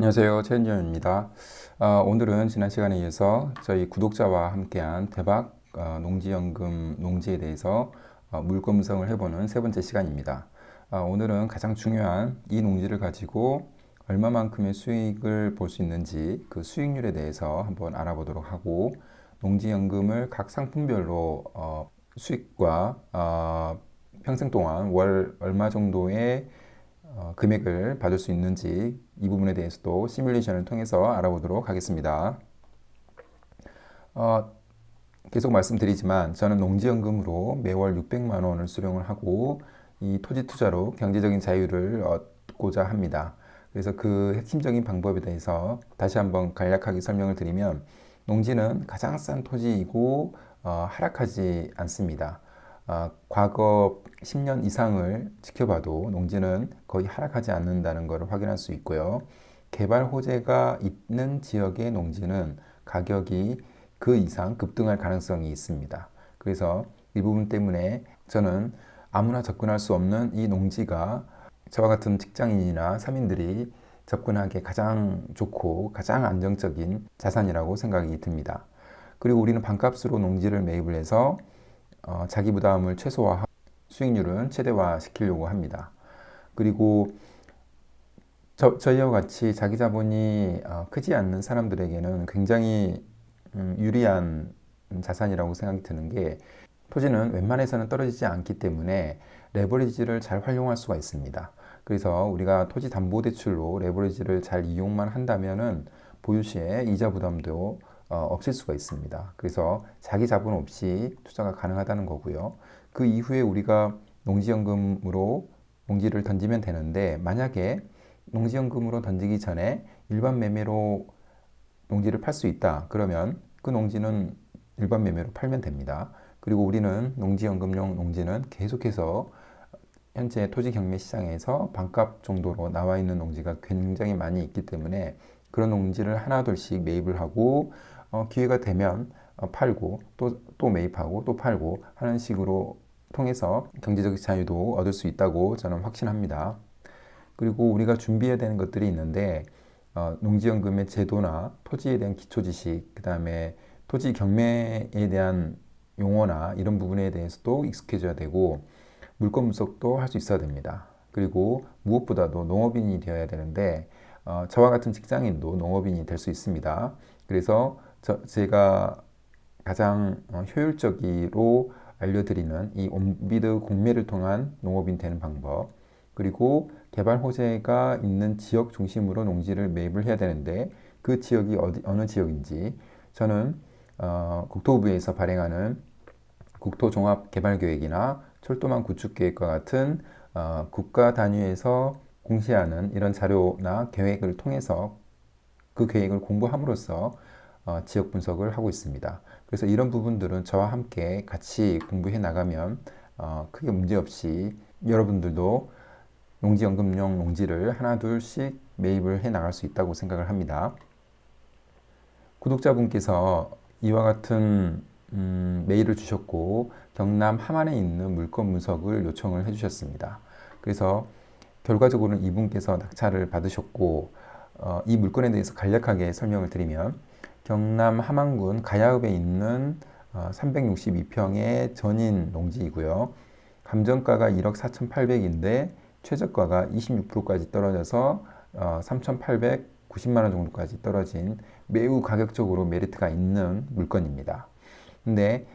안녕하세요. 최은정입니다. 오늘은 지난 시간에 이어서 저희 구독자와 함께한 대박 농지연금 농지에 대해서 물건분석을 해보는 세 번째 시간입니다. 오늘은 가장 중요한 이 농지를 가지고 얼마만큼의 수익을 볼 수 있는지 그 수익률에 대해서 한번 알아보도록 하고, 농지연금을 각 상품별로 수익과 평생 동안 월 얼마 정도의 금액을 받을 수 있는지 이 부분에 대해서도 시뮬레이션을 통해서 알아보도록 하겠습니다. 어, 계속 말씀드리지만 저는 농지연금으로 매월 600만 원을 수령을 하고 이 토지 투자로 경제적인 자유를 얻고자 합니다. 그래서 그 핵심적인 방법에 대해서 다시 한번 간략하게 설명을 드리면, 농지는 가장 싼 토지이고 하락하지 않습니다. 과거 10년 이상을 지켜봐도 농지는 거의 하락하지 않는다는 것을 확인할 수 있고요. 개발 호재가 있는 지역의 농지는 가격이 그 이상 급등할 가능성이 있습니다. 그래서 이 부분 때문에 저는 아무나 접근할 수 없는 이 농지가 저와 같은 직장인이나 서민들이 접근하기에 가장 좋고 가장 안정적인 자산이라고 생각이 듭니다. 그리고 우리는 반값으로 농지를 매입을 해서 자기 부담을 최소화하고 수익률은 최대화 시키려고 합니다. 그리고 저희와 같이 자기 자본이 크지 않는 사람들에게는 굉장히 유리한 자산이라고 생각이 드는 게, 토지는 웬만해서는 떨어지지 않기 때문에 레버리지를 잘 활용할 수가 있습니다. 그래서 우리가 토지 담보 대출로 레버리지를 잘 이용만 한다면은 보유 시에 이자 부담도 없앨 수가 있습니다. 그래서 자기 자본 없이 투자가 가능하다는 거고요. 그 이후에 우리가 농지연금으로 농지를 던지면 되는데, 만약에 농지연금으로 던지기 전에 일반 매매로 농지를 팔 수 있다 그러면 그 농지는 일반 매매로 팔면 됩니다. 그리고 우리는 농지연금용 농지는 계속해서 현재 토지 경매 시장에서 반값 정도로 나와 있는 농지가 굉장히 많이 있기 때문에 그런 농지를 하나 둘씩 매입을 하고 기회가 되면 팔고 또 매입하고 또 팔고 하는 식으로 통해서 경제적 자유도 얻을 수 있다고 저는 확신합니다. 그리고 우리가 준비해야 되는 것들이 있는데, 농지연금의 제도나 토지에 대한 기초 지식, 그 다음에 토지 경매에 대한 용어나 이런 부분에 대해서도 익숙해져야 되고, 물건 분석도 할 수 있어야 됩니다. 그리고 무엇보다도 농업인이 되어야 되는데, 저와 같은 직장인도 농업인이 될 수 있습니다. 그래서 제가 가장 효율적으로 알려드리는 이 온비드 공매를 통한 농업인 되는 방법, 그리고 개발 호재가 있는 지역 중심으로 농지를 매입을 해야 되는데 그 지역이 어느 지역인지, 저는 국토부에서 발행하는 국토종합개발계획이나 철도망 구축계획과 같은 국가 단위에서 공시하는 이런 자료나 계획을 통해서 그 계획을 공부함으로써 지역 분석을 하고 있습니다. 그래서 이런 부분들은 저와 함께 같이 공부해 나가면 크게 문제없이 여러분들도 농지연금용 농지를 하나 둘씩 매입을 해 나갈 수 있다고 생각을 합니다. 구독자분께서 이와 같은 메일을 주셨고 경남 함안에 있는 물건 분석을 요청을 해주셨습니다. 그래서 결과적으로는 이분께서 낙찰을 받으셨고, 이 물건에 대해서 간략하게 설명을 드리면, 경남 함안군 가야읍에 있는 362평의 전인 농지이고요. 감정가가 1억 4,800인데 최저가가 26%까지 떨어져서 3,890만 원 정도까지 떨어진 매우 가격적으로 메리트가 있는 물건입니다. 근데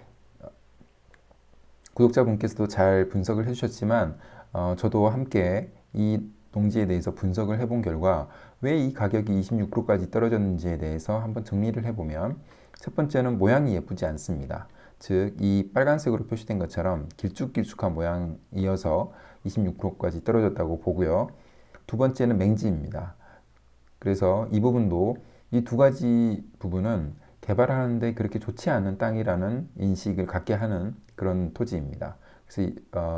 구독자분께서도 잘 분석을 해주셨지만 저도 함께 이 농지에 대해서 분석을 해본 결과 왜 이 가격이 26%까지 떨어졌는지에 대해서 한번 정리를 해보면, 첫 번째는 모양이 예쁘지 않습니다. 즉, 이 빨간색으로 표시된 것처럼 길쭉길쭉한 모양이어서 26%까지 떨어졌다고 보고요. 두 번째는 맹지입니다. 그래서 이 부분도, 이 두 가지 부분은 개발하는데 그렇게 좋지 않은 땅이라는 인식을 갖게 하는 그런 토지입니다. 그래서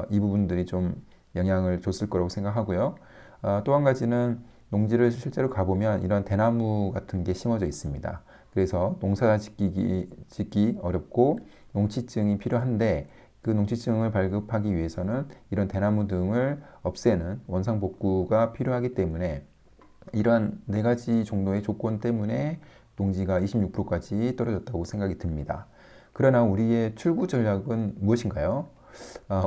이 부분들이 좀 영향을 줬을 거라고 생각하고요. 또 한 가지는 농지를 실제로 가보면 이런 대나무 같은 게 심어져 있습니다. 그래서 농사 짓기 어렵고 농지증이 필요한데, 그 농지증을 발급하기 위해서는 이런 대나무 등을 없애는 원상복구가 필요하기 때문에 이러한 네 가지 정도의 조건 때문에 농지가 26%까지 떨어졌다고 생각이 듭니다. 그러나 우리의 출구 전략은 무엇인가요?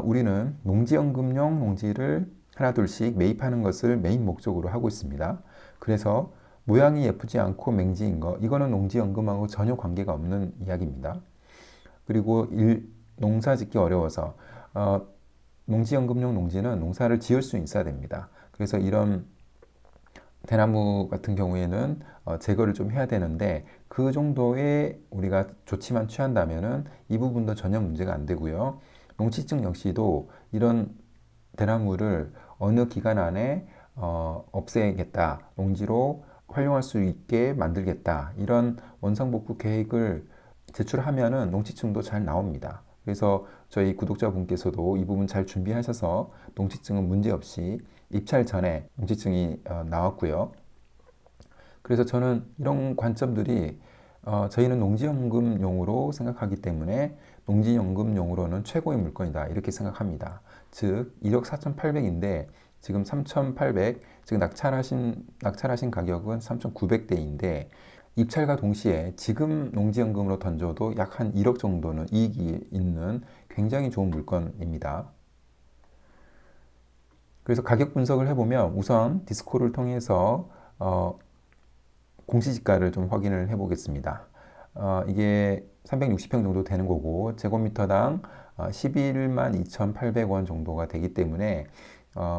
우리는 농지연금용 농지를 하나 둘씩 매입하는 것을 메인 목적으로 하고 있습니다. 그래서 모양이 예쁘지 않고 맹지인 거, 이거는 농지연금하고 전혀 관계가 없는 이야기입니다. 그리고 농사 짓기 어려워서 농지연금용 농지는 농사를 지을 수 있어야 됩니다. 그래서 이런 대나무 같은 경우에는 제거를 좀 해야 되는데 그 정도의 우리가 조치만 취한다면은 이 부분도 전혀 문제가 안 되고요. 농지증 역시도 이런 대나무를 어느 기간 안에 없애겠다, 농지로 활용할 수 있게 만들겠다, 이런 원상복구 계획을 제출하면은 농지증도 잘 나옵니다. 그래서 저희 구독자분께서도 이 부분 잘 준비하셔서 농지증은 문제없이 입찰 전에 농지증이 나왔고요. 그래서 저는 이런 관점들이 저희는 농지연금용으로 생각하기 때문에 농지연금용으로는 최고의 물건이다 이렇게 생각합니다. 즉 1억 4,800인데 지금 3,800, 지금 낙찰하신 가격은 3,900대인데 입찰과 동시에 지금 농지연금으로 던져도 약 한 1억 정도는 이익이 있는 굉장히 좋은 물건입니다. 그래서 가격 분석을 해보면 우선 디스코를 통해서 공시지가를 좀 확인을 해보겠습니다. 이게 360평 정도 되는 거고 제곱미터당 11만 2,800원 정도가 되기 때문에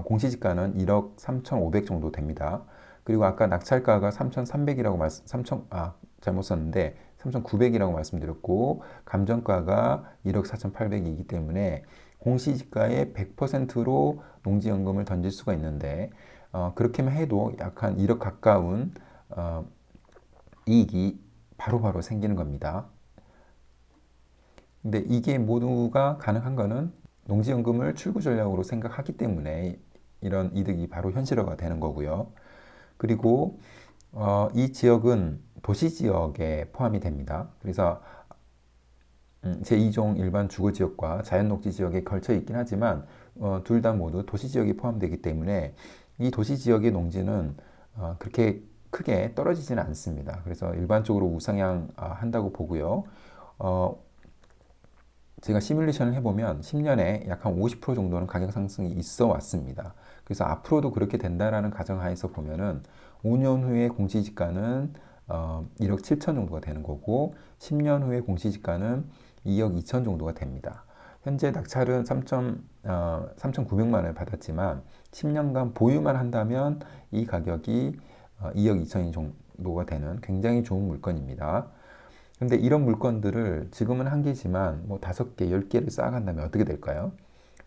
공시지가는 1억 3,500 정도 됩니다. 그리고 아까 낙찰가가 3,300이라고 잘못 썼는데 3,900이라고 말씀드렸고 감정가가 1억 4,800이기 때문에 공시지가의 100%로 농지연금을 던질 수가 있는데 그렇게만 해도 약 한 1억 가까운 이익이 바로바로 생기는 겁니다. 근데 이게 모두가 가능한 거는 농지연금을 출구 전략으로 생각하기 때문에 이런 이득이 바로 현실화가 되는 거고요. 그리고 이 지역은 도시 지역에 포함이 됩니다. 그래서 제2종 일반 주거 지역과 자연 녹지 지역에 걸쳐 있긴 하지만 둘 다 모두 도시 지역에 포함되기 때문에 이 도시 지역의 농지는 그렇게 크게 떨어지지는 않습니다. 그래서 일반적으로 우상향 한다고 보고요. 제가 시뮬레이션을 해보면 10년에 약 한 50% 정도는 가격 상승이 있어 왔습니다. 그래서 앞으로도 그렇게 된다라는 가정하에서 보면은 5년 후에 공시지가는 1억 7천 정도가 되는 거고 10년 후에 공시지가는 2억 2천 정도가 됩니다. 현재 낙찰은 3,900만 원을 받았지만 10년간 보유만 한다면 이 가격이 2억 2천이 정도가 되는 굉장히 좋은 물건입니다. 근데 이런 물건들을 지금은 한 개지만 뭐 5개, 10개를 쌓아간다면 어떻게 될까요?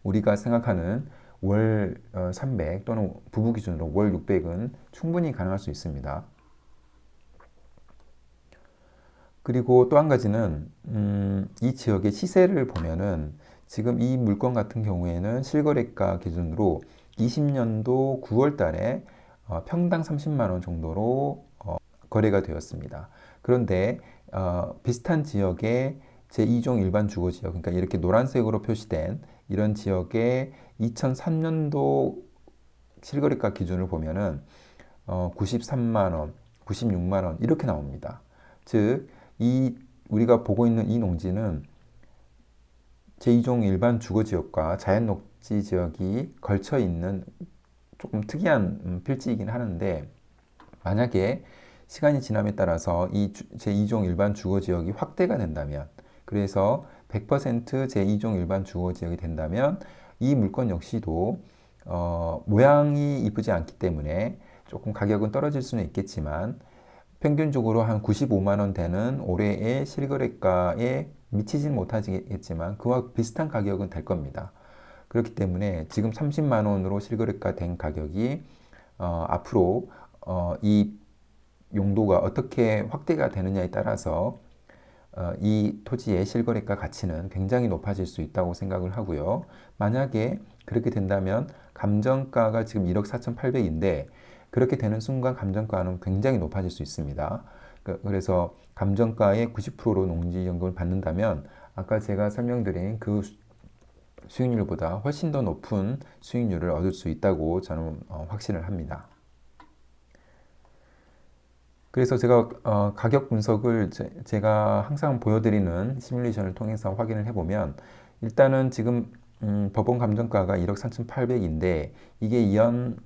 우리가 생각하는 월 300 또는 부부 기준으로 월 600은 충분히 가능할 수 있습니다. 그리고 또 한 가지는 이 지역의 시세를 보면은 지금 이 물건 같은 경우에는 실거래가 기준으로 20년도 9월 달에 평당 30만 원 정도로 거래가 되었습니다. 그런데 비슷한 지역의 제2종 일반 주거 지역, 그러니까 이렇게 노란색으로 표시된 이런 지역의 2003년도 실거래가 기준을 보면은 93만 원, 96만 원 이렇게 나옵니다. 즉, 우리가 보고 있는 이 농지는 제2종 일반 주거 지역과 자연 녹지 지역이 걸쳐 있는 조금 특이한 필지이긴 하는데 만약에 시간이 지남에 따라서 이 제2종 일반 주거 지역이 확대가 된다면 그래서 100% 제2종 일반 주거 지역이 된다면 이 물건 역시도 모양이 이쁘지 않기 때문에 조금 가격은 떨어질 수는 있겠지만 평균적으로 한 95만 원 되는 올해의 실거래가에 미치진 못하겠지만 그와 비슷한 가격은 될 겁니다. 그렇기 때문에 지금 30만 원으로 실거래가 된 가격이 앞으로 이 용도가 어떻게 확대가 되느냐에 따라서 이 토지의 실거래가 가치는 굉장히 높아질 수 있다고 생각을 하고요. 만약에 그렇게 된다면 감정가가 지금 1억 4,800인데 그렇게 되는 순간 감정가는 굉장히 높아질 수 있습니다. 그래서 감정가의 90%로 농지연금을 받는다면 아까 제가 설명드린 그 수익률보다 훨씬 더 높은 수익률을 얻을 수 있다고 저는 확신을 합니다. 그래서 제가 가격 분석을 제가 항상 보여드리는 시뮬레이션을 통해서 확인을 해보면 일단은 지금 법원 감정가가 1억 3,800인데 이게 연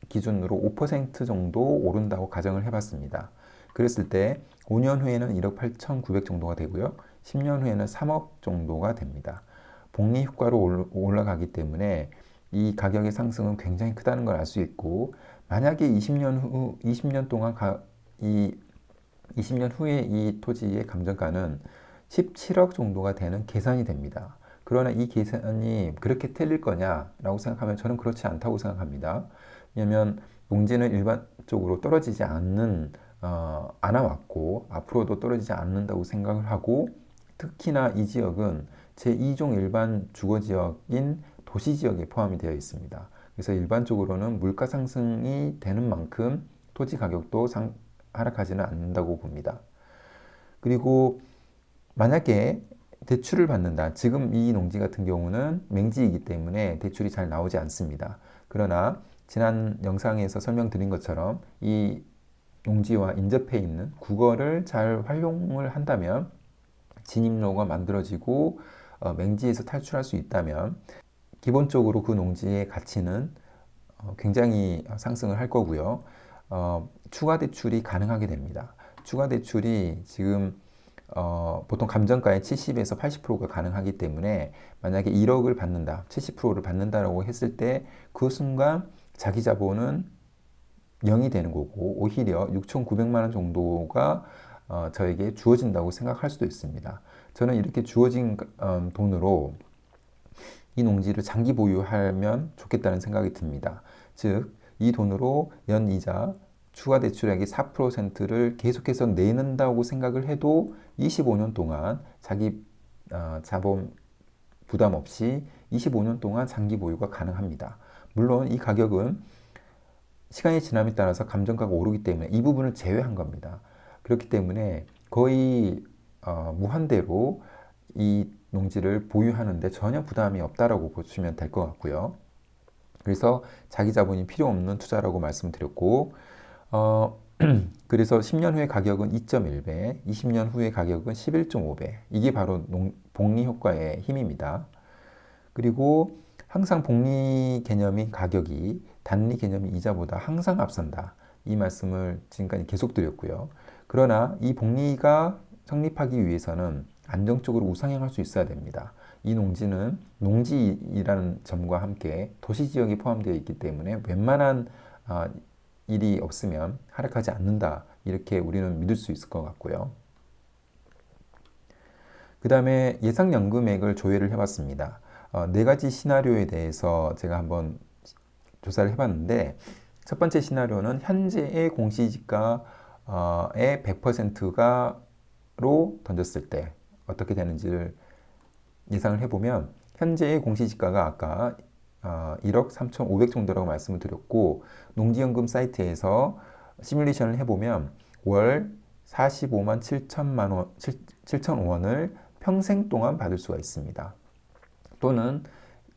기준으로 5% 정도 오른다고 가정을 해봤습니다. 그랬을 때 5년 후에는 1억 8,900 정도가 되고요. 10년 후에는 3억 정도가 됩니다. 복리 효과로 올라가기 때문에 이 가격의 상승은 굉장히 크다는 걸 알 수 있고, 만약에 20년 동안 이 20년 후에 이 토지의 감정가는 17억 정도가 되는 계산이 됩니다. 그러나 이 계산이 그렇게 틀릴 거냐라고 생각하면 저는 그렇지 않다고 생각합니다. 왜냐하면 농지는 일반적으로 떨어지지 않아 왔고 앞으로도 떨어지지 않는다고 생각을 하고, 특히나 이 지역은 제2종 일반 주거지역인 도시지역에 포함이 되어 있습니다. 그래서 일반적으로는 물가 상승이 되는 만큼 토지 가격도 하락하지는 않는다고 봅니다. 그리고 만약에 대출을 받는다. 지금 이 농지 같은 경우는 맹지이기 때문에 대출이 잘 나오지 않습니다. 그러나 지난 영상에서 설명드린 것처럼 이 농지와 인접해 있는 국어를 잘 활용을 한다면 진입로가 만들어지고 맹지에서 탈출할 수 있다면 기본적으로 그 농지의 가치는 굉장히 상승을 할 거고요. 추가 대출이 가능하게 됩니다. 추가 대출이 지금 보통 감정가의 70에서 80%가 가능하기 때문에 만약에 1억을 받는다, 70%를 받는다라고 했을 때 그 순간 자기 자본은 0이 되는 거고 오히려 6,900만 원 정도가 저에게 주어진다고 생각할 수도 있습니다. 저는 이렇게 주어진 돈으로 이 농지를 장기 보유하면 좋겠다는 생각이 듭니다. 즉, 이 돈으로 연이자 추가 대출액의 4%를 계속해서 내는다고 생각을 해도 25년 동안 자기 자본 부담 없이 25년 동안 장기 보유가 가능합니다. 물론 이 가격은 시간이 지남에 따라서 감정가가 오르기 때문에 이 부분을 제외한 겁니다. 그렇기 때문에 거의 무한대로 이 농지를 보유하는데 전혀 부담이 없다라고 보시면 될 것 같고요. 그래서 자기 자본이 필요 없는 투자라고 말씀드렸고, 그래서 10년 후의 가격은 2.1배, 20년 후의 가격은 11.5배. 이게 바로 복리 효과의 힘입니다. 그리고 항상 복리 개념인 가격이 단리 개념인 이자보다 항상 앞선다. 이 말씀을 지금까지 계속 드렸고요. 그러나 이 복리가 성립하기 위해서는 안정적으로 우상향할 수 있어야 됩니다. 이 농지는 농지이라는 점과 함께 도시지역이 포함되어 있기 때문에 웬만한 일이 없으면 하락하지 않는다. 이렇게 우리는 믿을 수 있을 것 같고요. 그 다음에 예상연금액을 조회를 해봤습니다. 네 가지 시나리오에 대해서 제가 한번 조사를 해봤는데, 첫 번째 시나리오는 현재의 공시지가의 100%로 던졌을 때 어떻게 되는지를 예상을 해보면, 현재의 공시지가가 아까 1억 3,500 정도라고 말씀을 드렸고, 농지연금 사이트에서 시뮬레이션을 해보면 월 45만 7천원을 평생 동안 받을 수가 있습니다. 또는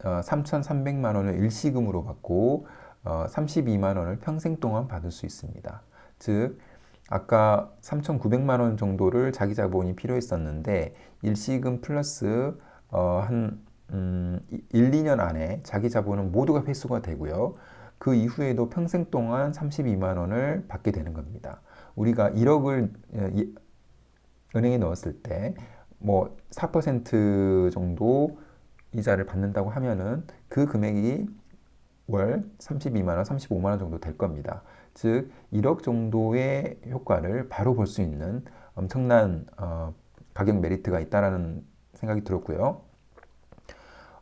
3,300만 원을 일시금으로 받고 32만 원을 평생 동안 받을 수 있습니다. 즉, 아까 3,900만 원 정도를 자기 자본이 필요했었는데 일시금 플러스 한 1, 2년 안에 자기 자본은 모두가 회수가 되고요. 그 이후에도 평생 동안 32만 원을 받게 되는 겁니다. 우리가 1억을 은행에 넣었을 때 뭐 4% 정도 이자를 받는다고 하면은 그 금액이 월 32만 원, 35만 원 정도 될 겁니다. 즉 1억 정도의 효과를 바로 볼 수 있는 엄청난 가격 메리트가 있다라는 생각이 들었고요.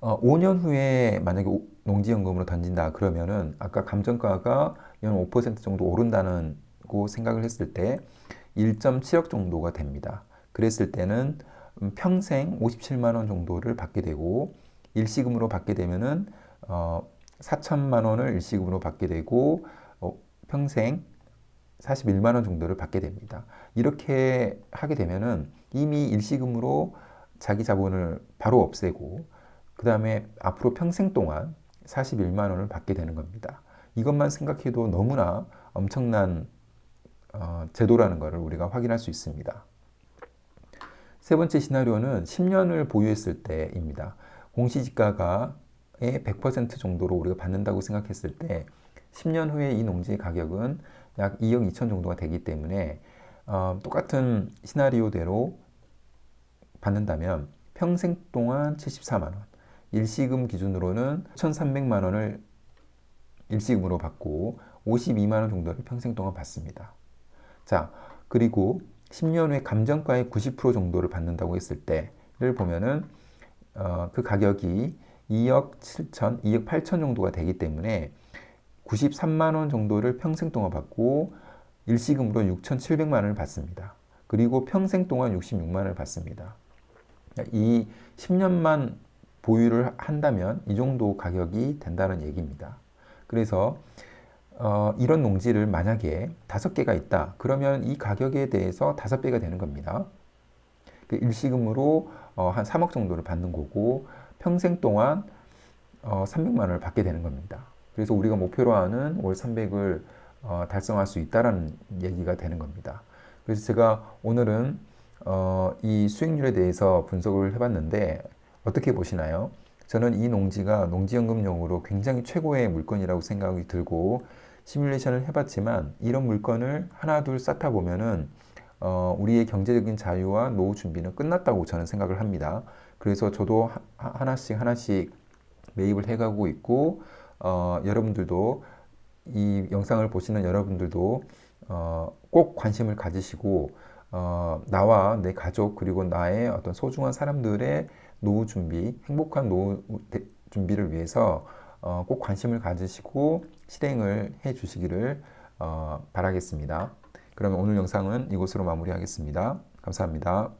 5년 후에 만약에 농지연금으로 던진다 그러면은 아까 감정가가 연 5% 정도 오른다는 고 생각을 했을 때 1.7억 정도가 됩니다. 그랬을 때는 평생 57만 원 정도를 받게 되고, 일시금으로 받게 되면은 4천만 원을 일시금으로 받게 되고 평생 41만 원 정도를 받게 됩니다. 이렇게 하게 되면은 이미 일시금으로 자기 자본을 바로 없애고 그 다음에 앞으로 평생 동안 41만 원을 받게 되는 겁니다. 이것만 생각해도 너무나 엄청난 제도라는 것을 우리가 확인할 수 있습니다. 세 번째 시나리오는 10년을 보유했을 때입니다. 공시지가가 100% 정도로 우리가 받는다고 생각했을 때 10년 후에 이 농지의 가격은 약 2억 2천 정도가 되기 때문에 똑같은 시나리오대로 받는다면 평생 동안 74만 원, 일시금 기준으로는 1,300만 원을 일시금으로 받고 52만 원 정도를 평생 동안 받습니다. 자, 그리고 10년 후에 감정가의 90% 정도를 받는다고 했을 때를 보면은 그 가격이 2억 7천, 2억 8천 정도가 되기 때문에 93만 원 정도를 평생 동안 받고 일시금으로 6,700만 원을 받습니다. 그리고 평생 동안 66만 원을 받습니다. 이 10년만 보유를 한다면 이 정도 가격이 된다는 얘기입니다. 그래서 이런 농지를 만약에 5개가 있다. 그러면 이 가격에 대해서 5배가 되는 겁니다. 그 일시금으로 한 3억 정도를 받는 거고 평생 동안 300만 원을 받게 되는 겁니다. 그래서 우리가 목표로 하는 월 300을 달성할 수 있다라는 얘기가 되는 겁니다. 그래서 제가 오늘은 이 수익률에 대해서 분석을 해봤는데 어떻게 보시나요? 저는 이 농지가 농지연금용으로 굉장히 최고의 물건이라고 생각이 들고 시뮬레이션을 해봤지만 이런 물건을 하나 둘 쌓다 보면은 우리의 경제적인 자유와 노후 준비는 끝났다고 저는 생각을 합니다. 그래서 저도 하나씩 매입을 해가고 있고 여러분들도 이 영상을 보시는 여러분들도 꼭 관심을 가지시고 나와 내 가족 그리고 나의 어떤 소중한 사람들의 노후 준비, 행복한 노후 준비를 위해서 꼭 관심을 가지시고 실행을 해 주시기를 바라겠습니다. 그러면 오늘 영상은 이곳으로 마무리하겠습니다. 감사합니다.